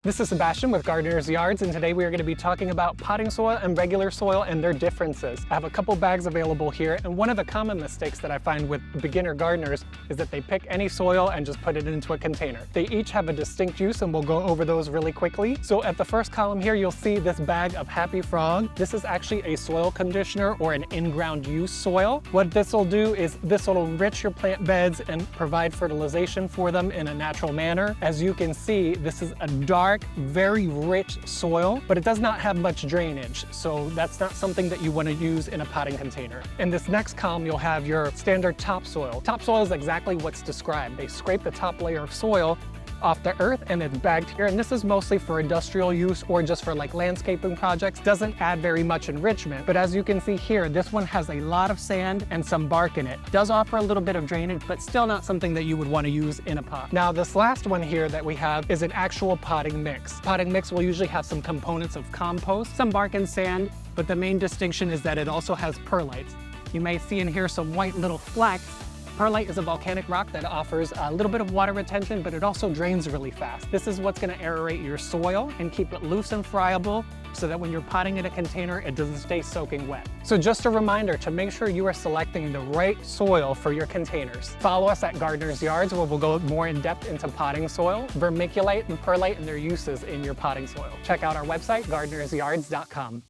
This is Sebastian with Gardener's Yards, and today we are going to be talking about potting soil and regular soil and their differences. I have a couple bags available here, and one of the common mistakes that I find with beginner gardeners is that they pick any soil and just put it into a container. They each have a distinct use, and we'll go over those really quickly. So at the first column here, you'll see this bag of Happy Frog. This is actually a soil conditioner or an in-ground use soil. What this will do is this will enrich your plant beds and provide fertilization for them in a natural manner. As you can see, this is a dark, very rich soil, but it does not have much drainage, so that's not something that you want to use in a potting container. In this next column, you'll have your standard topsoil. Topsoil is exactly what's described. They scrape the top layer of soil off the earth and it's bagged here, and this is mostly for industrial use or just for like landscaping projects. Doesn't add very much enrichment, but as you can see here, this one has a lot of sand and some bark in it. Does offer a little bit of drainage, but still not something that you would want to use in a pot. Now this last one here that we have is an actual potting mix. Potting mix will usually have some components of compost, some bark and sand, but the main distinction is that it also has perlite. You may see in here some white little flecks. Perlite is a volcanic rock that offers a little bit of water retention, but it also drains really fast. This is what's going to aerate your soil and keep it loose and friable so that when you're potting in a container, it doesn't stay soaking wet. So just a reminder to make sure you are selecting the right soil for your containers. Follow us at Gardener's Yards, where we'll go more in depth into potting soil, vermiculite and perlite and their uses in your potting soil. Check out our website, gardenersyards.com.